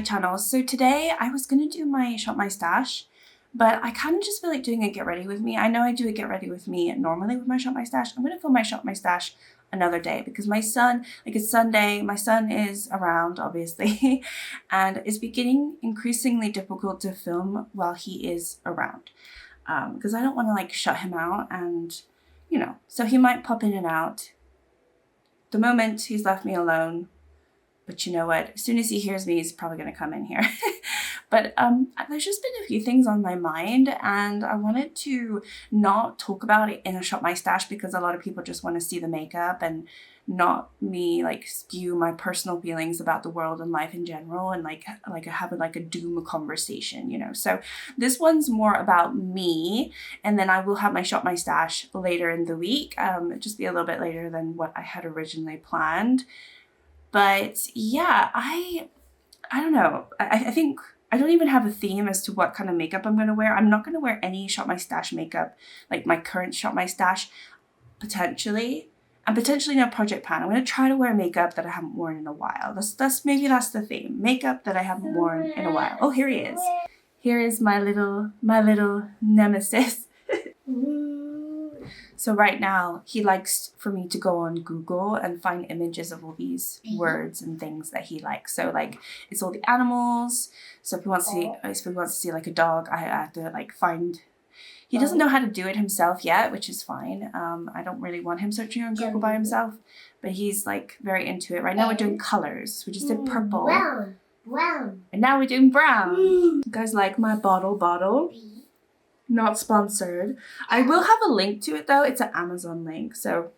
channel. So today I was gonna do my Shop My Stash, but I kind of just feel like doing a get ready with me. I know I do a get ready with me normally with my Shop My Stash. I'm gonna film my Shop My Stash another day because my son, like it's Sunday, my son is around obviously and it's beginning increasingly difficult to film while he is around because I don't want to like shut him out, and you know, so he might pop in and out. The moment he's left me alone, but you know what, as soon as he hears me, he's probably going to come in here. But there's just been a few things on my mind, and I wanted to not talk about it in a Shop My Stash because a lot of people just want to see the makeup and not me like spew my personal feelings about the world and life in general and like have like a doom conversation, you know. So this one's more about me, and then I will have my Shop My Stash later in the week. Just be a little bit later than what I had originally planned. But yeah, I don't know. I think I don't even have a theme as to what kind of makeup I'm going to wear. I'm not going to wear any Shop My Stash makeup, like my current Shop My Stash, potentially. And potentially no project pan. I'm going to try to wear makeup that I haven't worn in a while. Maybe that's the theme. Makeup that I haven't worn in a while. Oh, here he is. Here is my little nemesis. So right now, he likes for me to go on Google and find images of all these words and things that he likes. So like, it's all the animals. So if he wants to see like a dog, I have to like find. He doesn't know how to do it himself yet, which is fine. I don't really want him searching on Google by himself, but he's like very into it. Right now we're doing colors. We just did purple. Brown. And now we're doing brown. You guys like my bottle? Not sponsored. I will have a link to it though. It's an Amazon link. So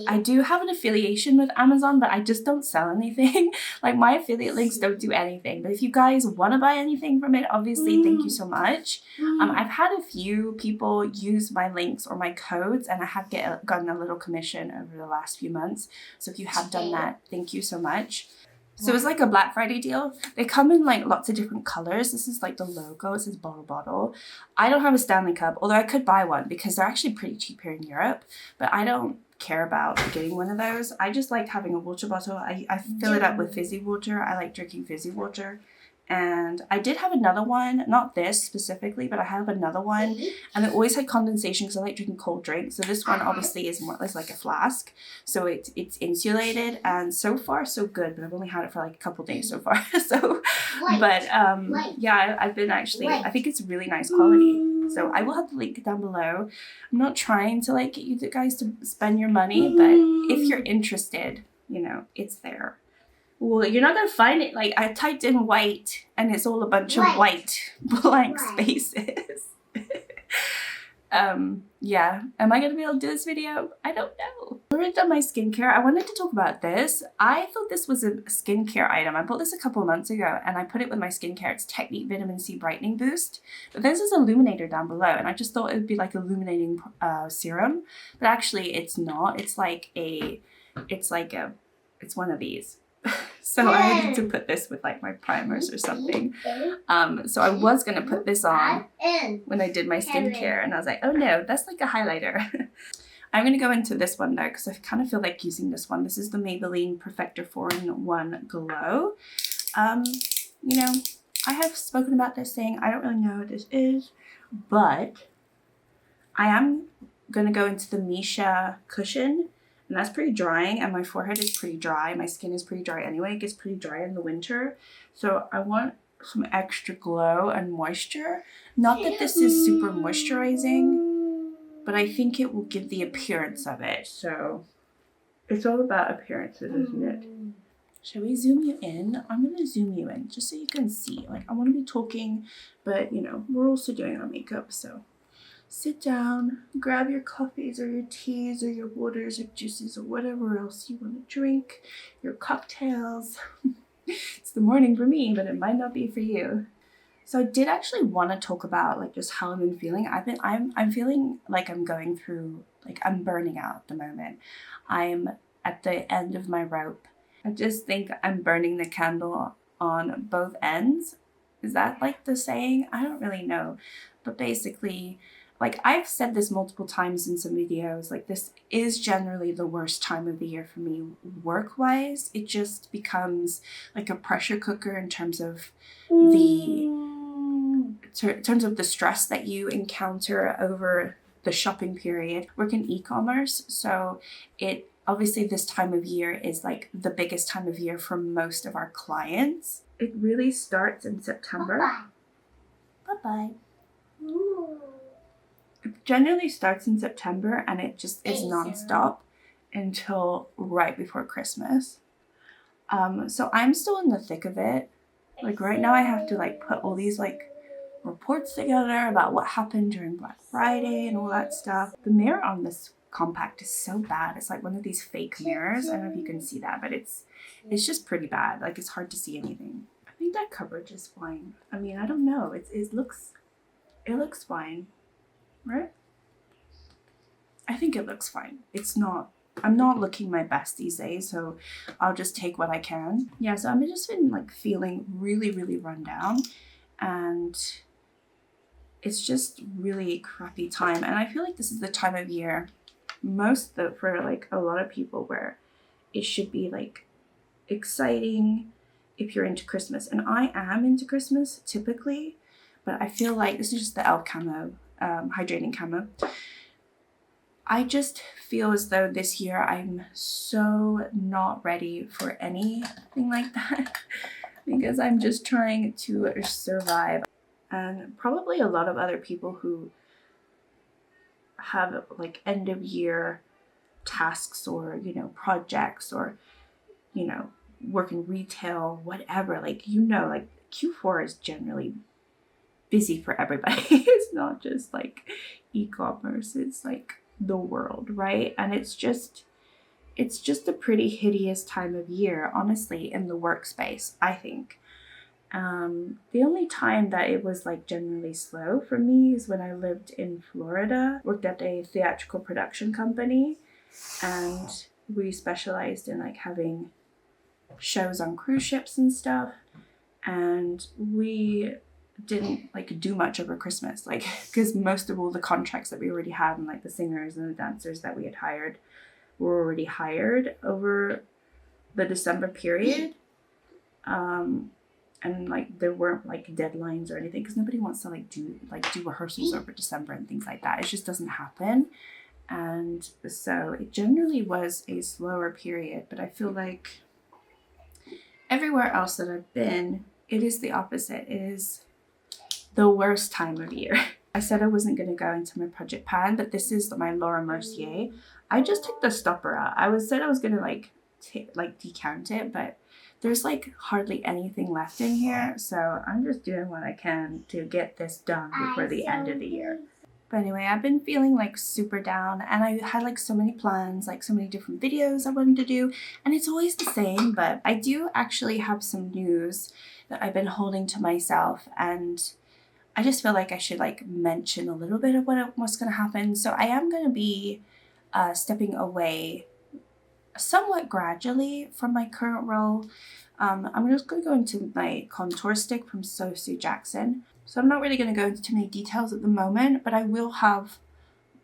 I do have an affiliation with Amazon, but I just don't sell anything. Like my affiliate links don't do anything. But if you guys want to buy anything from it, obviously, thank you so much. I've had a few people use my links or my codes, and I have gotten a little commission over the last few months. So if you have done that, thank you so much. So it's like a Black Friday deal. They come in like lots of different colors. This is like the logo. It says bottle. I don't have a Stanley Cup, although I could buy one because they're actually pretty cheap here in Europe. But I don't care about getting one of those. I just like having a water bottle. I fill it up with fizzy water. I like drinking fizzy water. And I did have another one, not this specifically, but I have another one, and it always had condensation because I like drinking cold drinks. So this one obviously is more or less like a flask, so it's insulated, and so far so good. But I've only had it for like a couple days so far. So, but yeah, I've been actually. I think it's really nice quality. So I will have the link down below. I'm not trying to like get you guys to spend your money, but if you're interested, you know, it's there. Well, you're not going to find it. Like, I typed in white, and it's all a bunch of white blank spaces. Yeah. Am I going to be able to do this video? I don't know. I've already done my skincare. I wanted to talk about this. I thought this was a skincare item. I bought this a couple of months ago, and I put it with my skincare. It's Technique Vitamin C Brightening Boost. But there's this illuminator down below, and I just thought it would be like illuminating serum. But actually, it's not. It's one of these. So I needed to put this with like my primers or something. So I was going to put this on when I did my skincare, and I was like, oh no, that's like a highlighter. I'm going to go into this one though, because I kind of feel like using this one. This is the Maybelline Perfector 4-in-1 Glow. You know, I have spoken about this saying I don't really know what this is, but I am going to go into the Misha Cushion. And that's pretty drying, and my forehead is pretty dry. My skin is pretty dry anyway. It gets pretty dry in the winter. So I want some extra glow and moisture. Not that this is super moisturizing, but I think it will give the appearance of it. So it's all about appearances, isn't it? Shall we zoom you in? I'm going to zoom you in just so you can see. Like, I want to be talking, but you know, we're also doing our makeup, so. Sit down, grab your coffees or your teas or your waters or juices or whatever else you want to drink, your cocktails. It's the morning for me, but it might not be for you. So I did actually want to talk about like just how I've been feeling. I'm feeling like I'm going through, like I'm burning out at the moment. I'm at the end of my rope. I just think I'm burning the candle on both ends. Is that like the saying? I don't really know. But basically, like I've said this multiple times in some videos, like this is generally the worst time of the year for me work-wise. It just becomes like a pressure cooker in terms of the stress that you encounter over the shopping period. Work in e-commerce, so it obviously this time of year is like the biggest time of year for most of our clients. It really starts in September. Bye-bye. It generally starts in September and it just is non-stop until right before Christmas. So I'm still in the thick of it. Like right now I have to like put all these like reports together about what happened during Black Friday and all that stuff. The mirror on this compact is so bad. It's like one of these fake mirrors. I don't know if you can see that, but it's just pretty bad. Like it's hard to see anything. I think that coverage is fine. I mean, I don't know. It looks fine, right? I think it looks fine. I'm not looking my best these days, so I'll just take what I can. Yeah, so I've just been like feeling really, really run down, and it's just really crappy time. And I feel like this is the time of year for like a lot of people where it should be like exciting if you're into Christmas. And I am into Christmas typically, but I feel like this is just the e.l.f. camo, hydrating camo. I just feel as though this year I'm so not ready for anything like that because I'm just trying to survive. And probably a lot of other people who have like end of year tasks or, you know, projects or, you know, work in retail, whatever, like, you know, like Q4 is generally busy for everybody. It's not just like e-commerce, it's like the world, right? And it's just a pretty hideous time of year, honestly, in the workspace, I think. The only time that it was like generally slow for me is when I lived in Florida, worked at a theatrical production company, and we specialized in like having shows on cruise ships and stuff, and we didn't like do much over Christmas, like because most of all the contracts that we already had and like the singers and the dancers that we had hired were already hired over the December period. And like there weren't like deadlines or anything because nobody wants to do rehearsals over December and things like that. It just doesn't happen. And so it generally was a slower period, but I feel like everywhere else that I've been, it is the opposite. It is the worst time of year. I said I wasn't going to go into my project pan, but this is my Laura Mercier. I just took the stopper out. I said I was going to decant it, but there's like hardly anything left in here. So I'm just doing what I can to get this done before the end of the year. But anyway, I've been feeling like super down, and I had like so many plans, like so many different videos I wanted to do, and it's always the same. But I do actually have some news that I've been holding to myself, and I just feel like I should like mention a little bit of what's going to happen. So I am going to be stepping away somewhat gradually from my current role. I'm just going to go into my contour stick from Sue Jackson. So I'm not really going to go into too many details at the moment, but I will have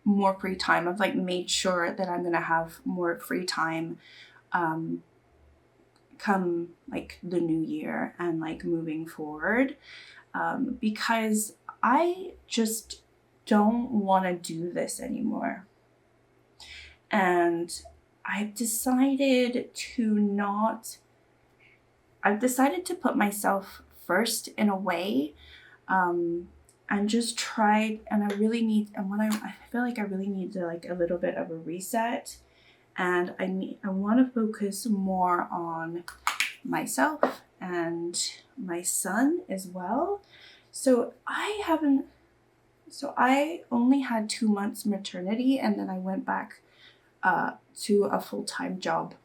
more free time. I've like made sure that I'm going to have more free time come like the new year and like moving forward, because I just don't want to do this anymore. And I've decided to put myself first in a way, and just try, and I feel like I really need to like a little bit of a reset, and I want to focus more on myself and my son as well. So I only had 2 months maternity, and then I went back to a full-time job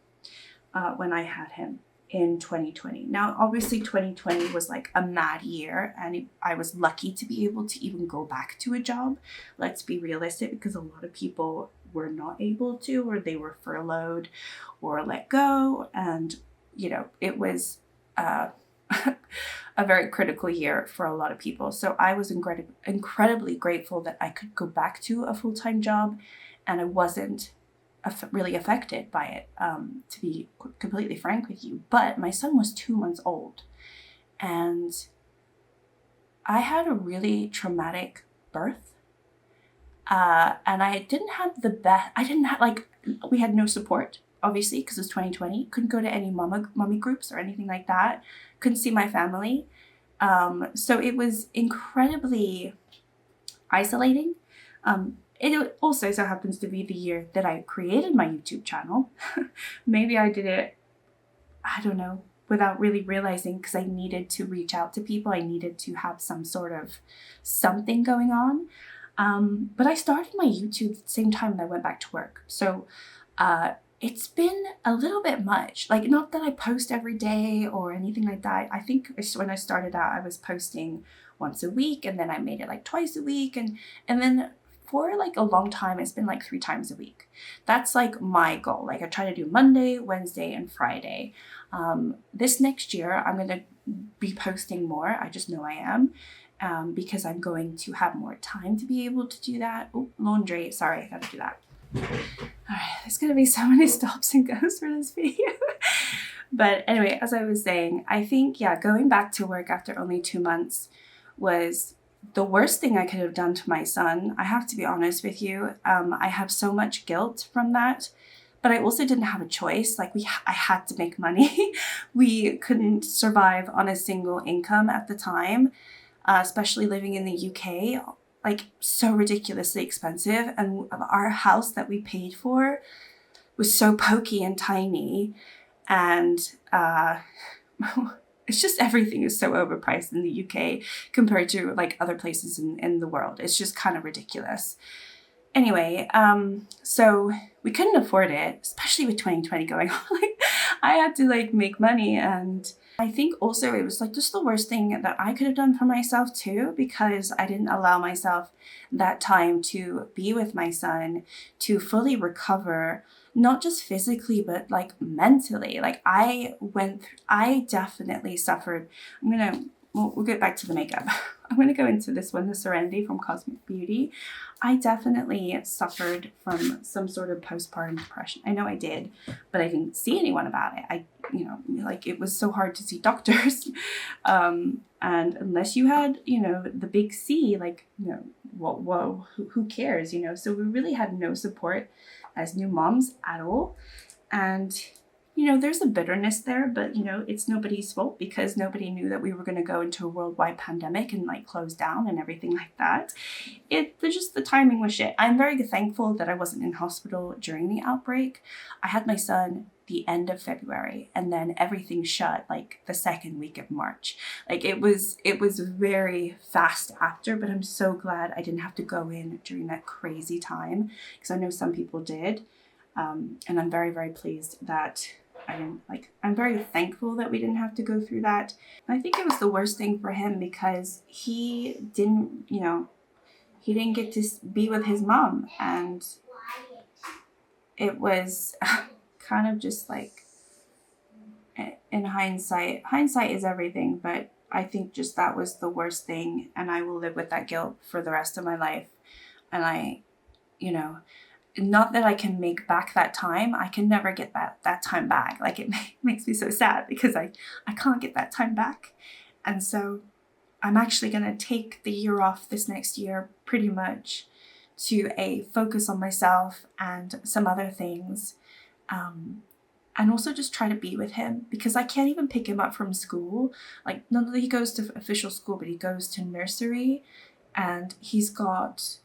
when I had him in 2020. Now, obviously 2020 was like a mad year, and I was lucky to be able to even go back to a job. Let's be realistic, because a lot of people were not able to, or they were furloughed or let go. And, you know, it was a very critical year for a lot of people. So I was incredibly grateful that I could go back to a full-time job and I wasn't really affected by it, to be completely frank with you. But my son was 2 months old and I had a really traumatic birth. And I didn't have the best, we had no support, obviously, because it was 2020. Couldn't go to any mommy groups or anything like that. Couldn't see my family. So it was incredibly isolating. It also so happens to be the year that I created my YouTube channel. Maybe I did it, I don't know, without really realizing, because I needed to reach out to people. I needed to have some sort of something going on. But I started my YouTube at the same time that I went back to work. So it's been a little bit much. Like, not that I post every day or anything like that. I think when I started out, I was posting once a week, and then I made it like twice a week. And then for like a long time, it's been like 3 times a week. That's like my goal. Like, I try to do Monday, Wednesday, and Friday. This next year, I'm going to be posting more. I just know I am. Because I'm going to have more time to be able to do that. Oh, laundry. Sorry, I gotta do that. All right, there's gonna be so many stops and goes for this video. But anyway, as I was saying, I think, yeah, going back to work after only 2 months was the worst thing I could have done to my son. I have to be honest with you. I have so much guilt from that. But I also didn't have a choice. Like, I had to make money. We couldn't survive on a single income at the time. Especially living in the UK, like so ridiculously expensive. And our house that we paid for was so pokey and tiny. And it's just, everything is so overpriced in the UK compared to like other places in the world. It's just kind of ridiculous. Anyway, so we couldn't afford it, especially with 2020 going on. Like, I had to like make money, and I think also it was like just the worst thing that I could have done for myself too, because I didn't allow myself that time to be with my son, to fully recover, not just physically, but like mentally. Like, I definitely suffered. We'll get back to the makeup. I'm going to go into this one, the Serenity from Cosmic Beauty. I definitely suffered from some sort of postpartum depression. I know I did, but I didn't see anyone about it. Like, it was so hard to see doctors. And unless you had, the big C, like, whoa, who cares, So we really had no support as new moms at all. And there's a bitterness there, but, it's nobody's fault, because nobody knew that we were going to go into a worldwide pandemic and like close down and everything like that. The timing was shit. I'm very thankful that I wasn't in hospital during the outbreak. I had my son the end of February, and then everything shut like the second week of March. Like, it was very fast after, but I'm so glad I didn't have to go in during that crazy time, because I know some people did. And I'm very, very pleased that I'm very thankful that we didn't have to go through that. And I think it was the worst thing for him, because he didn't get to be with his mom. And it was kind of just like, in hindsight is everything, but I think just that was the worst thing. And I will live with that guilt for the rest of my life. And not that I can make back that time. I can never get that time back. Like, it makes me so sad, because I can't get that time back. And so I'm actually going to take the year off this next year, pretty much, to focus on myself and some other things. And also just try to be with him, because I can't even pick him up from school. Like, not that he goes to official school, but he goes to nursery, and he's got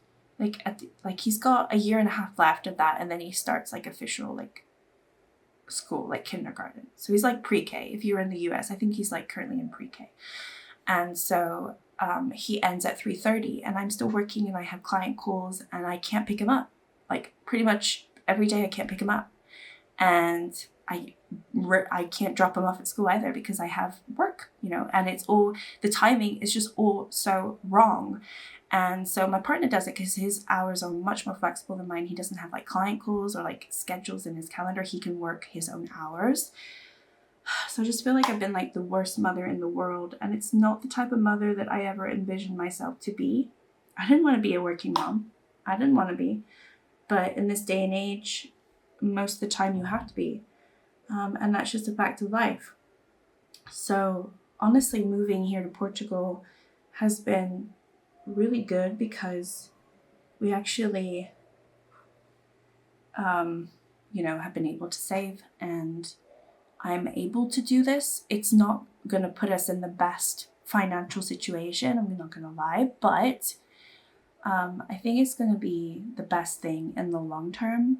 he's got a year and a half left of that, and then he starts like official like school, like kindergarten. So he's like pre-K. If you're in the US, I think he's like currently in pre-K. And so he ends at 3:30, and I'm still working, and I have client calls, and I can't pick him up. Like, pretty much every day I can't pick him up. And I can't drop him off at school either, because I have work, and the timing is just all so wrong. And so my partner does it because his hours are much more flexible than mine. He doesn't have like client calls or like schedules in his calendar. He can work his own hours. So I just feel like I've been like the worst mother in the world, and it's not the type of mother that I ever envisioned myself to be. I didn't want to be a working mom. I didn't want to be. But in this day and age, most of the time you have to be. And that's just a fact of life. So honestly, moving here to Portugal has been really good because we actually, have been able to save, and I'm able to do this. It's not going to put us in the best financial situation, I'm not going to lie, but I think it's going to be the best thing in the long term.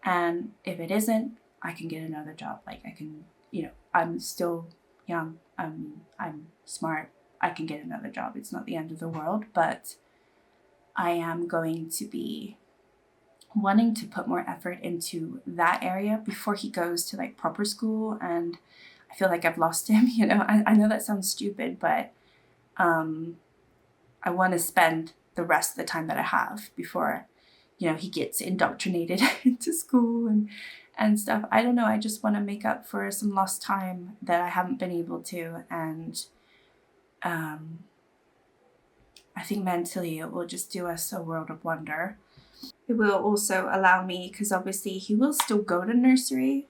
And if it isn't, I can get another job. Like I can, I'm still young. I'm smart. I can get another job. It's not the end of the world, but I am going to be wanting to put more effort into that area before he goes to like proper school. And I feel like I've lost him, I know that sounds stupid, but I want to spend the rest of the time that I have before, he gets indoctrinated into school and stuff. I don't know. I just want to make up for some lost time that I haven't been able to. And I think mentally it will just do us a world of wonder. It will also allow me, because obviously he will still go to nursery,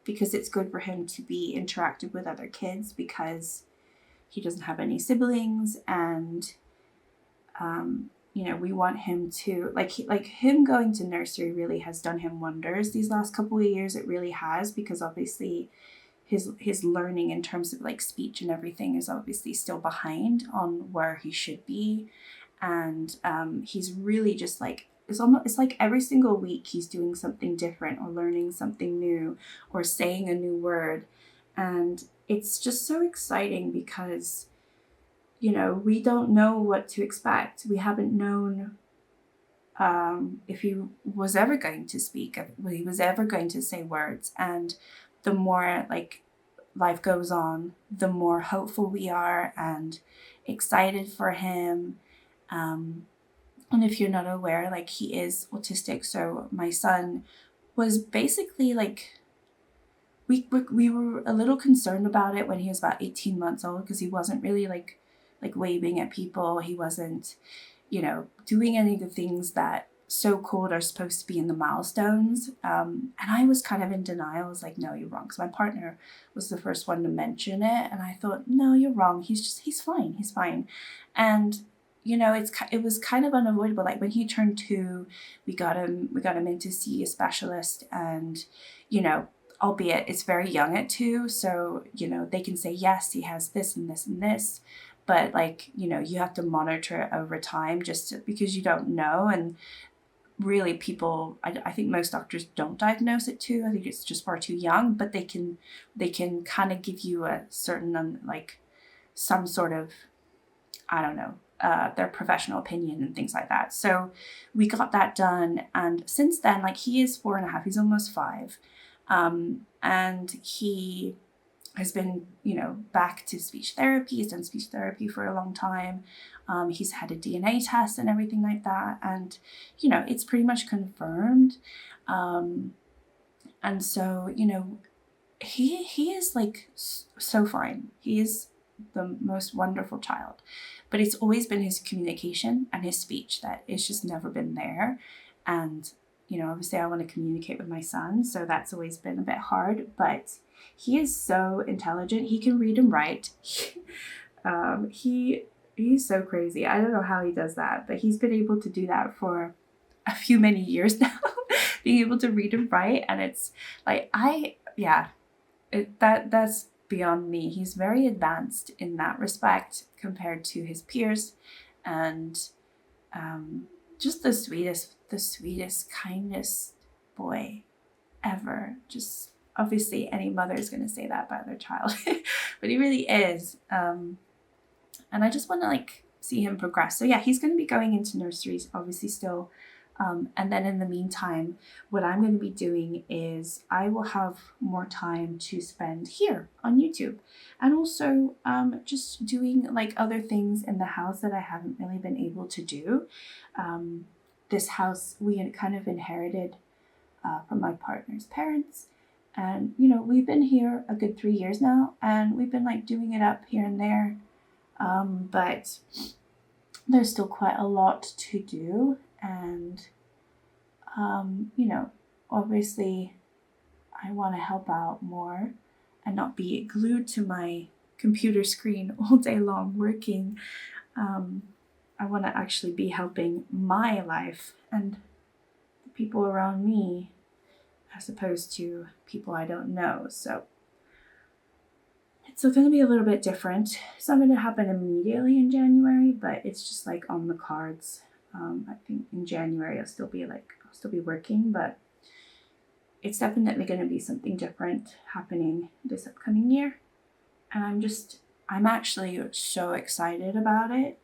because it's good for him to be interactive with other kids because he doesn't have any siblings. And we want him to like him going to nursery really has done him wonders these last couple of years. It really has, because obviously his learning in terms of like speech and everything is obviously still behind on where he should be. And he's really just like, it's like every single week he's doing something different or learning something new or saying a new word. And it's just so exciting because we don't know what to expect. We haven't known if he was ever going to speak, if he was ever going to say words. And the more like life goes on, the more hopeful we are and excited for him. And if you're not aware, like he is autistic. So my son was basically like, we were a little concerned about it when he was about 18 months old, because he wasn't really like waving at people. He wasn't, doing any of the things that so-called are supposed to be in the milestones. And I was kind of in denial. I was like, no, you're wrong. Because my partner was the first one to mention it. And I thought, no, you're wrong. He's fine. He's fine. And, it was kind of unavoidable. Like when he turned 2, we got him in to see a specialist, and, albeit it's very young at 2. So, they can say, yes, he has this and this and this. But like, you have to monitor it over time because you don't know. And really people, I think most doctors don't diagnose it too. I think it's just far too young, but they can kind of give you a certain, like some sort of, I don't know, their professional opinion and things like that. So we got that done. And since then, like he is 4.5, he's almost 5. And he has been, back to speech therapy. He's done speech therapy for a long time. He's had a DNA test and everything like that. And, it's pretty much confirmed. And so, he is like so fine. He is the most wonderful child. But it's always been his communication and his speech that it's just never been there. And, obviously I want to communicate with my son. So that's always been a bit hard. But he is so intelligent. He can read and write. He's so crazy. I don't know how he does that, but he's been able to do that for a few many years now, being able to read and write. And it's like, that's beyond me. He's very advanced in that respect compared to his peers. And just the sweetest, kindest boy ever. Just obviously any mother is going to say that about their child, but he really is. And I just want to like see him progress. So yeah, he's going to be going into nurseries obviously still. And then in the meantime, what I'm going to be doing is I will have more time to spend here on YouTube, and also just doing like other things in the house that I haven't really been able to do. This house we kind of inherited from my partner's parents. And, you know, we've been here a good 3 years now, and we've been like doing it up here and there. But there's still quite a lot to do. And, you know, obviously I want to help out more and not be glued to my computer screen all day long working. I want to actually be helping my life and the people around me as opposed to people I don't know. So it's going to be a little bit different. It's not going to happen immediately in January, but it's just like on the cards. I think in January I'll still be working, but it's definitely going to be something different happening this upcoming year. And I'm actually so excited about it.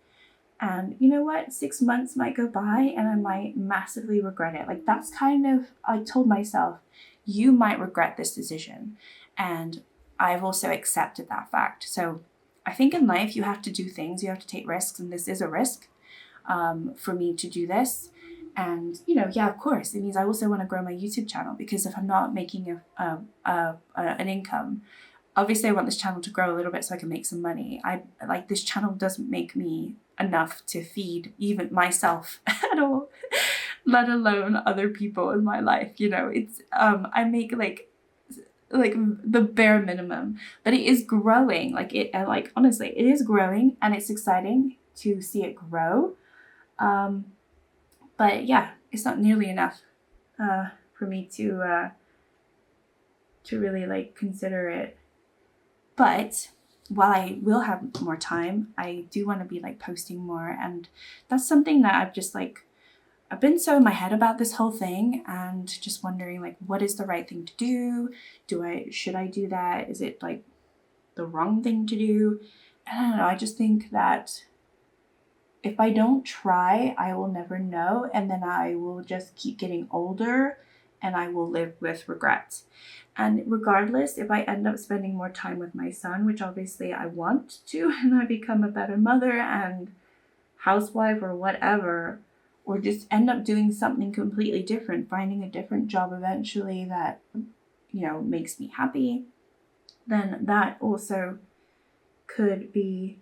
And you know what? 6 months might go by and I might massively regret it. Like that's kind of, I told myself, you might regret this decision. And I've also accepted that fact. So I think in life you have to do things, you have to take risks, and this is a risk for me to do this. And, you know, yeah, of course, it means I also want to grow my YouTube channel, because if I'm not making an income, obviously I want this channel to grow a little bit so I can make some money. This channel doesn't make me enough to feed even myself at all, let alone other people in my life. You know, it's I make like the bare minimum, but it is growing. Honestly, it is growing, and it's exciting to see it grow. But yeah, it's not nearly enough for me to really like consider it. But while I will have more time, I do want to be like posting more, and that's something that I've been so in my head about this whole thing, and just wondering like, what is the right thing to do? Should I do that? Is it like the wrong thing to do? I don't know. I just think that if I don't try, I will never know, and then I will just keep getting older and I will live with regret. And regardless, if I end up spending more time with my son, which obviously I want to, and I become a better mother and housewife or whatever, or just end up doing something completely different, finding a different job eventually that, you know, makes me happy, then that also could be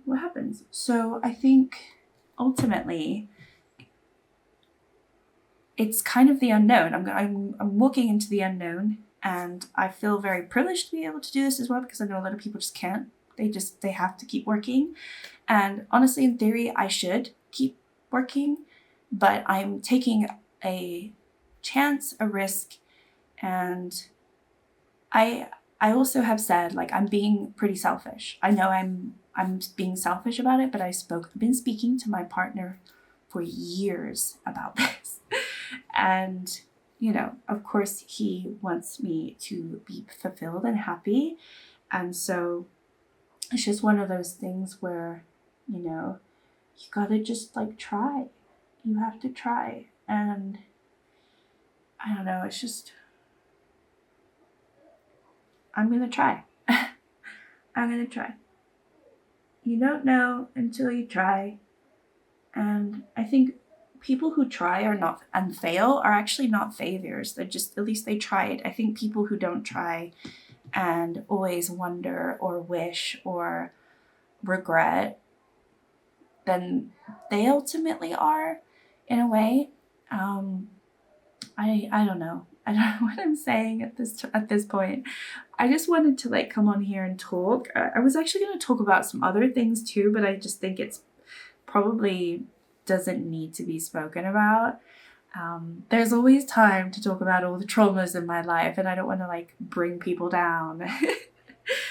what happens. So I think ultimately it's kind of the unknown. I'm walking into the unknown, and I feel very privileged to be able to do this as well, because I know a lot of people just can't. They have to keep working. And honestly, in theory, I should keep working, but I'm taking a chance, a risk, and I also have said, like, I'm being pretty selfish. I know I'm being selfish about it, but I've been speaking to my partner for years about this. And, you know, of course he wants me to be fulfilled and happy. And so it's just one of those things where, you know, you gotta just like try. You have to try. And I don't know, it's just, I'm gonna try. I'm gonna try. You don't know until you try. And I think people who try and fail are actually not failures. They're just, at least they tried. I think people who don't try and always wonder or wish or regret, then they ultimately are, in a way. I don't know. I don't know what I'm saying at this point. I just wanted to like come on here and talk. I was actually going to talk about some other things too, but I just think it's probably doesn't need to be spoken about. There's always time to talk about all the traumas in my life, and I don't want to like bring people down.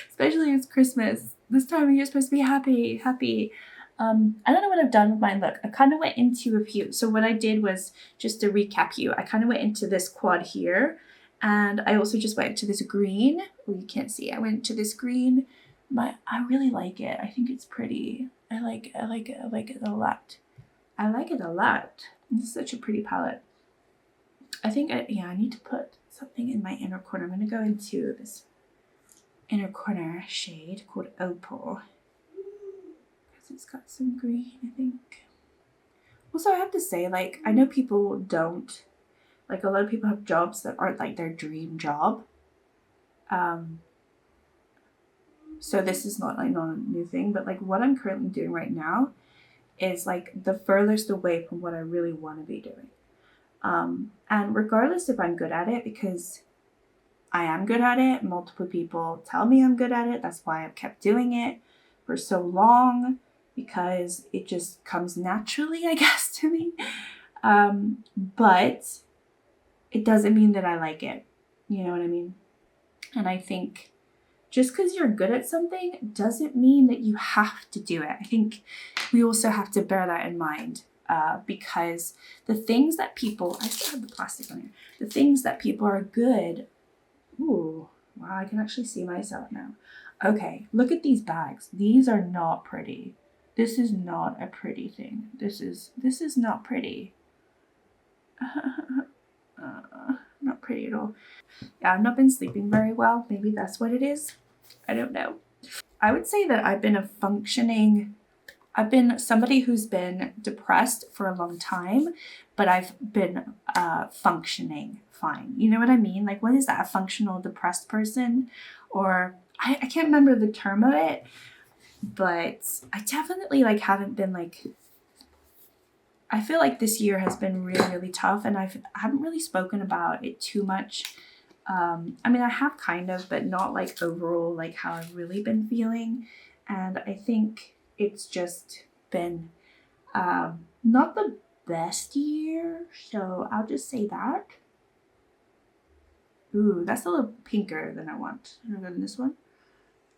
Especially it's Christmas. This time of year supposed to be happy. I don't know what I've done with my look. I kind of went into a few. So what I did was, just to recap you, I kind of went into this quad here, and I also just went to this green. Well, you can't see. I went to this green. I really like it. I think it's pretty. I like it a lot. I like it a lot. It's such a pretty palette. I think I need to put something in my inner corner. I'm going to go into this inner corner shade called Opal, because it's got some green, I think. Also, I have to say, like, I know people don't Like a lot of people have jobs that aren't like their dream job. So this is not like not a new thing, but like what I'm currently doing right now is like the furthest away from what I really want to be doing. And regardless if I'm good at it, because I am good at it, multiple people tell me I'm good at it. That's why I've kept doing it for so long, because it just comes naturally, I guess, to me. But it doesn't mean that I like it. You know what I mean? And I think just because you're good at something doesn't mean that you have to do it. I think we also have to bear that in mind, because the things that people, I still have the plastic on here, the things that people are good, ooh, wow, I can actually see myself now. Okay, look at these bags. These are not pretty. This is not a pretty thing. This is not pretty. Not pretty at all. Yeah, I've not been sleeping very well. Maybe that's what it is. I don't know. I would say that I've been somebody who's been depressed for a long time, but I've been functioning fine. You know what I mean? Like, what is that? A functional depressed person? Or I can't remember the term of it, but I definitely like haven't been like, I feel like this year has been really, really tough, and I haven't really spoken about it too much. I mean, I have kind of, but not like overall, like how I've really been feeling. And I think it's just been not the best year. So I'll just say that. Ooh, that's a little pinker than I want. Other than this one.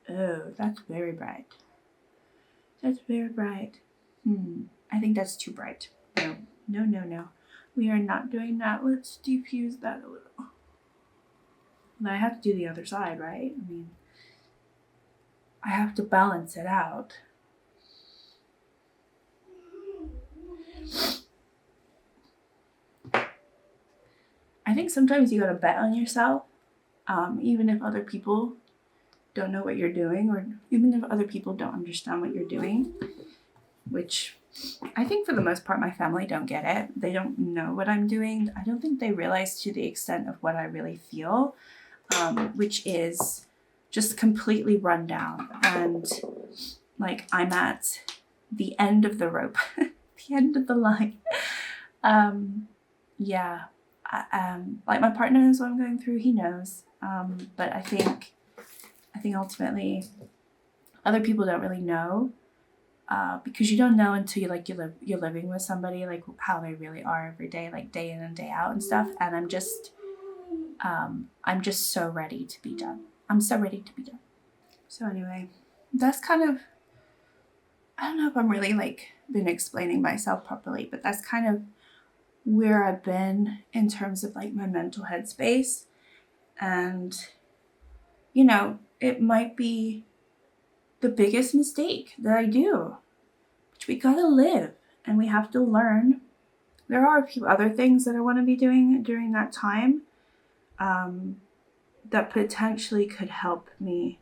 Oh, that's very bright. That's very bright. I think that's too bright. No. We are not doing that. Let's diffuse that a little. But I have to do the other side, right? I mean, I have to balance it out. I think sometimes you gotta bet on yourself, even if other people don't know what you're doing, or even if other people don't understand what you're doing, which I think for the most part my family don't get it. They don't know what I'm doing. I don't think they realize to the extent of what I really feel, which is just completely run down, and like I'm at the end of the rope, the end of the line. Yeah. Like my partner knows what I'm going through. He knows. But I think ultimately other people don't really know, because you don't know until you're living with somebody, like how they really are every day, like day in and day out and stuff. And I'm just so ready to be done. I'm so ready to be done. So anyway, that's kind of, I don't know if I'm really like been explaining myself properly, but that's kind of where I've been in terms of like my mental headspace. And, you know, it might be the biggest mistake that I do, which we gotta live and we have to learn. There are a few other things that I want to be doing during that time, that potentially could help me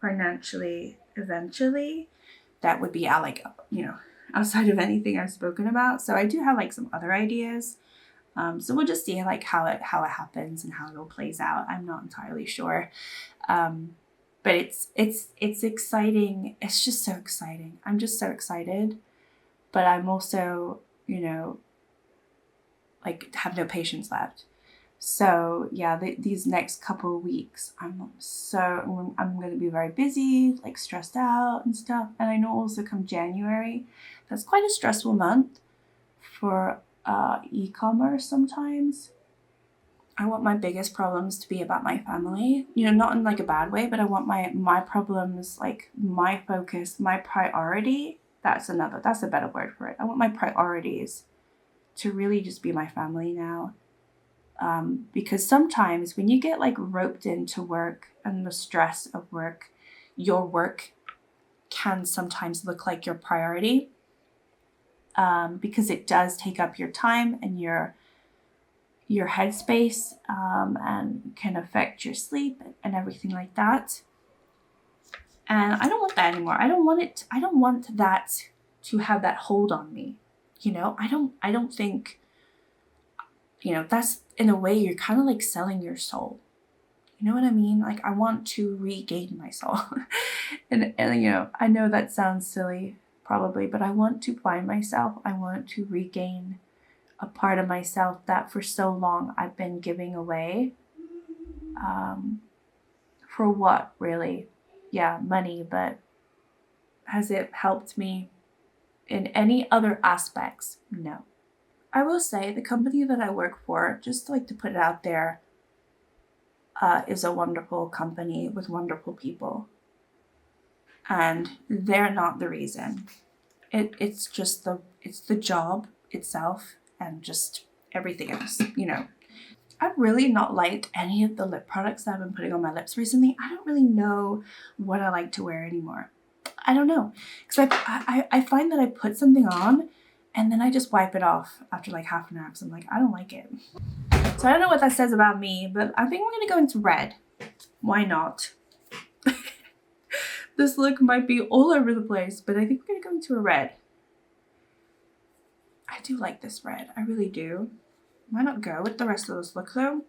financially eventually. That would be like, you know, outside of anything I've spoken about. So I do have like some other ideas. So we'll just see like how it happens and how it all plays out. I'm not entirely sure. But it's exciting. It's just so exciting. I'm just so excited. But I'm also, you know, like have no patience left. So yeah, these next couple of weeks, I'm going to be very busy, like stressed out and stuff. And I know also come January, that's quite a stressful month for e-commerce sometimes. I want my biggest problems to be about my family, you know, not in like a bad way, but I want my problems, like my focus, my priority. That's a better word for it. I want my priorities to really just be my family now. Because sometimes when you get like roped into work and the stress of work, your work can sometimes look like your priority, because it does take up your time and your headspace, and can affect your sleep and everything like that. And I don't want that anymore. I don't want that to have that hold on me. You know, I don't think you know, that's in a way you're kind of like selling your soul. You know what I mean? Like, I want to regain my soul. and you know, I know that sounds silly probably, but I want to find myself. I want to regain a part of myself that for so long I've been giving away. For what, really? Yeah, money, but has it helped me in any other aspects? No. I will say the company that I work for, just like to put it out there, is a wonderful company with wonderful people. And they're not the reason. It's just it's the job itself and just everything else, you know. I've really not liked any of the lip products that I've been putting on my lips recently. I don't really know what I like to wear anymore. I don't know. Because I find that I put something on and then I just wipe it off after like half an hour because I'm like, I don't like it. So I don't know what that says about me, but I think we're going to go into red. Why not? This look might be all over the place, but I think we're going to go into a red. I do like this red. I really do. Why not go with the rest of this look though?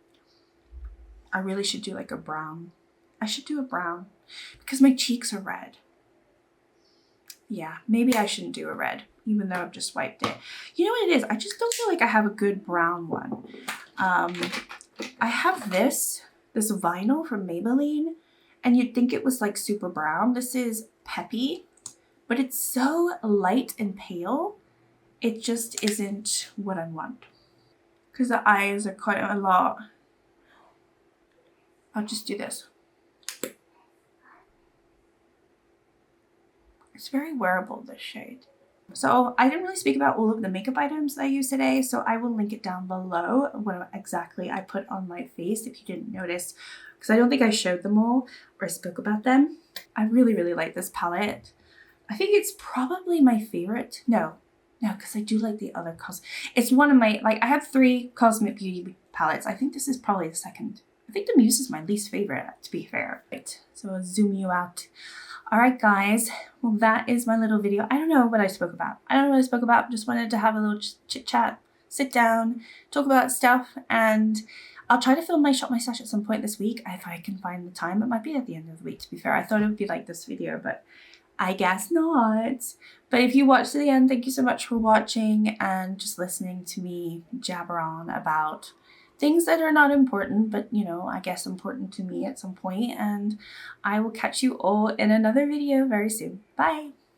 I really should do like a brown. I should do a brown because my cheeks are red. Yeah, maybe I shouldn't do a red, even though I've just wiped it. You know what it is? I just don't feel like I have a good brown one. I have this vinyl from Maybelline, and you'd think it was like super brown. This is peppy, but it's so light and pale. It just isn't what I want. Because the eyes are quite a lot. I'll just do this. It's very wearable, this shade. So I didn't really speak about all of the makeup items that I use today, so I will link it down below what exactly I put on my face if you didn't notice, because I don't think I showed them all or spoke about them. I really, really like this palette. I think it's probably my favorite. No, because I do like the other it's one of my, like, I have 3 Cosmic Beauty palettes. I think this is probably the second. I think the Muse is my least favorite, to be fair. Right, so I'll zoom you out. All right, guys, well, that is my little video. I don't know what I spoke about. Just wanted to have a little chit chat, sit down, talk about stuff, and I'll try to film my Shop My Stash at some point this week if I can find the time. It might be at the end of the week, to be fair. I thought it would be like this video, but I guess not. But if you watched to the end, thank you so much for watching and just listening to me jabber on about things that are not important, but you know, I guess important to me at some point. And I will catch you all in another video very soon. Bye.